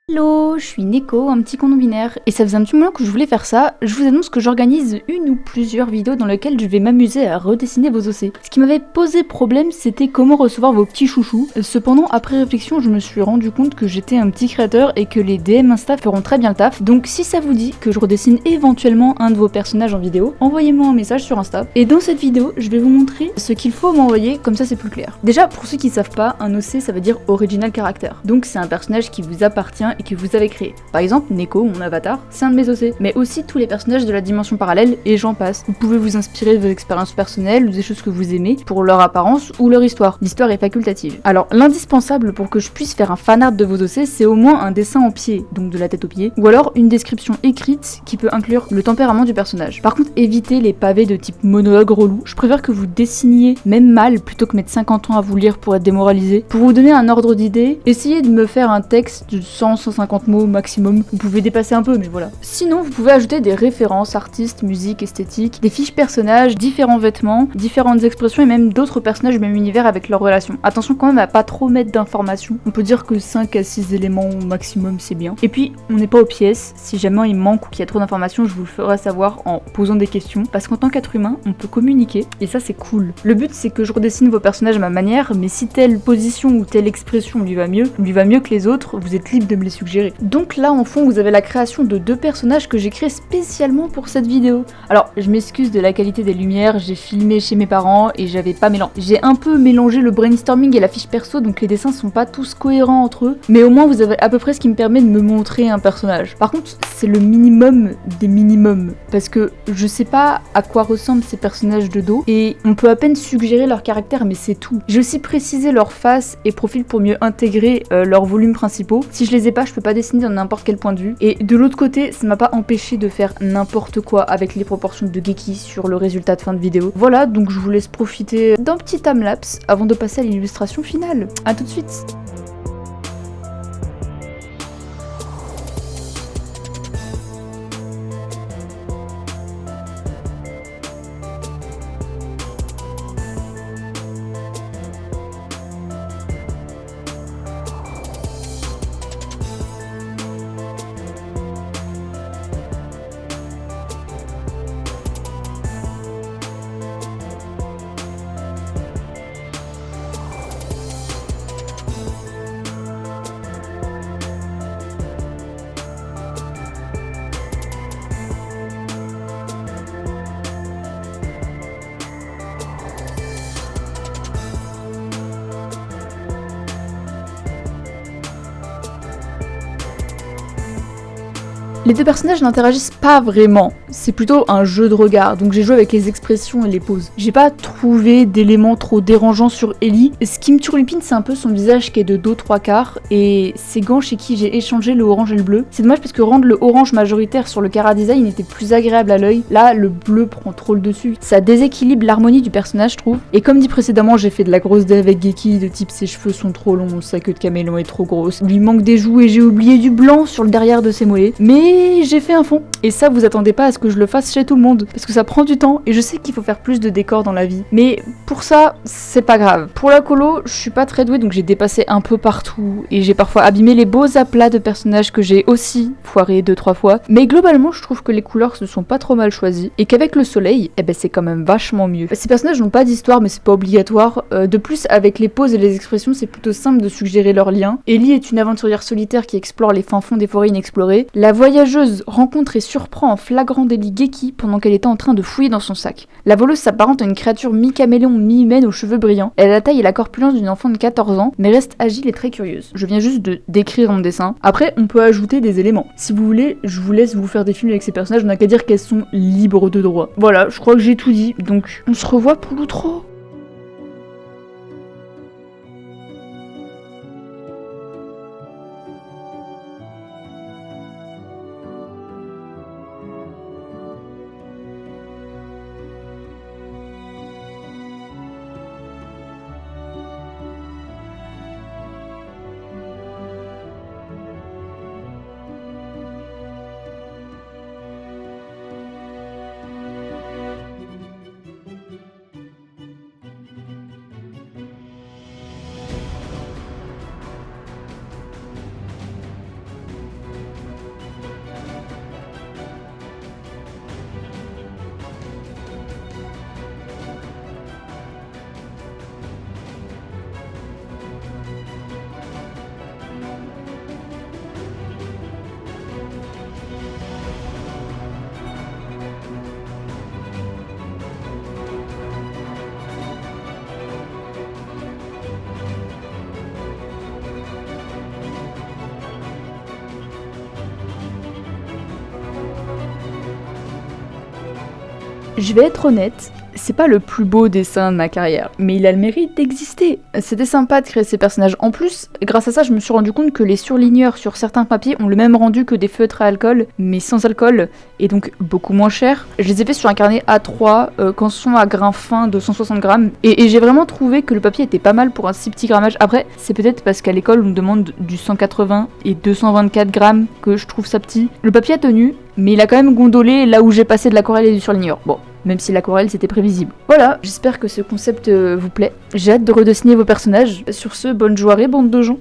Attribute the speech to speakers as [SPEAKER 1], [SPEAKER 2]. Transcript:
[SPEAKER 1] Hello, je suis Neko, un petit con non binaire, et ça faisait un petit moment que je voulais faire ça. Je vous annonce que j'organise une ou plusieurs vidéos dans lesquelles je vais m'amuser à redessiner vos OC. Ce qui m'avait posé problème, c'était comment recevoir vos petits chouchous. Cependant, après réflexion, je me suis rendu compte que j'étais un petit créateur et que les DM Insta feront très bien le taf. Donc si ça vous dit que je redessine éventuellement un de vos personnages en vidéo, envoyez-moi un message sur Insta. Et dans cette vidéo, je vais vous montrer ce qu'il faut m'envoyer, comme ça c'est plus clair. Déjà, pour ceux qui savent pas, un OC ça veut dire Original Character. Donc c'est un personnage qui vous appartient et que vous avez créé. Par exemple, Neko, mon avatar, c'est un de mes OC, mais aussi tous les personnages de la dimension parallèle et j'en passe. Vous pouvez vous inspirer de vos expériences personnelles ou des choses que vous aimez pour leur apparence ou leur histoire. L'histoire est facultative. Alors, l'indispensable pour que je puisse faire un fanart de vos OC, c'est au moins un dessin en pied, donc de la tête aux pieds, ou alors une description écrite qui peut inclure le tempérament du personnage. Par contre, évitez les pavés de type monologue relou. Je préfère que vous dessiniez même mal plutôt que mettre 50 ans à vous lire pour être démoralisé. Pour vous donner un ordre d'idée, essayez de me faire un texte de 100-150 mots maximum. Vous pouvez dépasser un peu, mais voilà. Sinon, vous pouvez ajouter des références, artistes, musique, esthétique, des fiches personnages, différents vêtements, différentes expressions et même d'autres personnages du même univers avec leurs relations. Attention quand même à pas trop mettre d'informations. On peut dire que 5 à 6 éléments au maximum, c'est bien. Et puis, on n'est pas aux pièces. Si jamais il manque ou qu'il y a trop d'informations, je vous le ferai savoir en posant des questions. Parce qu'en tant qu'être humain, on peut communiquer et ça, c'est cool. Le but, c'est que je redessine vos personnages à ma manière, mais si telle position ou telle expression lui va mieux que les autres, vous êtes libre de me les suggérer. Donc là en fond vous avez la création de 2 personnages que j'ai créés spécialement pour cette vidéo. Alors je m'excuse de la qualité des lumières, j'ai filmé chez mes parents et j'avais pas mélangé. J'ai un peu mélangé le brainstorming et la fiche perso donc les dessins sont pas tous cohérents entre eux. Mais au moins vous avez à peu près ce qui me permet de me montrer un personnage. Par contre c'est le minimum des minimums parce que je sais pas à quoi ressemblent ces personnages de dos et on peut à peine suggérer leur caractère mais c'est tout. J'ai aussi précisé leur face et profil pour mieux intégrer leurs volumes principaux. Si je les ai pas je peux pas dessiner dans n'importe quel point de vue. Et de l'autre côté, ça m'a pas empêché de faire n'importe quoi avec les proportions de Geki sur le résultat de fin de vidéo. Voilà, donc je vous laisse profiter d'un petit timelapse avant de passer à l'illustration finale. A tout de suite. Les 2 personnages n'interagissent pas vraiment, c'est plutôt un jeu de regard, donc j'ai joué avec les expressions et les poses. J'ai pas trouvé d'éléments trop dérangeants sur Ellie. Ce qui me turlupine, c'est un peu son visage qui est de dos 3/4 et ses gants chez qui j'ai échangé le orange et le bleu. C'est dommage parce que rendre le orange majoritaire sur le Chara design était plus agréable à l'œil. Là, le bleu prend trop le dessus. Ça déséquilibre l'harmonie du personnage, je trouve. Et comme dit précédemment, j'ai fait de la grosse dé avec Geki, de type ses cheveux sont trop longs, sa queue de caméléon est trop grosse. Il lui manque des joues et j'ai oublié du blanc sur le derrière de ses mollets. Mais j'ai fait un fond. Et ça, vous attendez pas à ce que je le fasse chez tout le monde. Parce que ça prend du temps et je sais qu'il faut faire plus de décors dans la vie. Mais pour ça, c'est pas grave. Pour la colo, je suis pas très douée donc j'ai dépassé un peu partout. Et j'ai parfois abîmé les beaux aplats de personnages que j'ai aussi foiré 2-3 fois. Mais globalement, je trouve que les couleurs se sont pas trop mal choisies. Et qu'avec le soleil, eh ben c'est quand même vachement mieux. Ces personnages n'ont pas d'histoire mais c'est pas obligatoire. De plus, avec les poses et les expressions, c'est plutôt simple de suggérer leurs liens. Ellie est une aventurière solitaire qui explore les fins fonds des forêts inexplorées. La voyageuse rencontre et surprend en flagrant délit Geki pendant qu'elle était en train de fouiller dans son sac. La voleuse s'apparente à une créature mi-caméléon, mi-humaine aux cheveux brillants. Elle a la taille et la corpulence d'une enfant de 14 ans, mais reste agile et très curieuse. Je viens juste de décrire mon dessin. Après, on peut ajouter des éléments. Si vous voulez, je vous laisse vous faire des films avec ces personnages, on n'a qu'à dire qu'elles sont libres de droit. Voilà, je crois que j'ai tout dit, donc on se revoit pour l'outro. Je vais être honnête, c'est pas le plus beau dessin de ma carrière, mais il a le mérite d'exister. C'était sympa de créer ces personnages. En plus, grâce à ça, je me suis rendu compte que les surligneurs sur certains papiers ont le même rendu que des feutres à alcool, mais sans alcool, et donc beaucoup moins cher. Je les ai fait sur un carnet A3, quand sont à grain fin de 160 grammes, et j'ai vraiment trouvé que le papier était pas mal pour un si petit grammage. Après, c'est peut-être parce qu'à l'école, on me demande du 180 et 224 grammes que je trouve ça petit. Le papier a tenu, mais il a quand même gondolé là où j'ai passé de l'aquarelle et du surligneur. Bon, même si l'aquarelle c'était prévisible. Voilà, j'espère que ce concept vous plaît. J'ai hâte de redessiner vos personnages. Sur ce, bonne journée, bande de gens.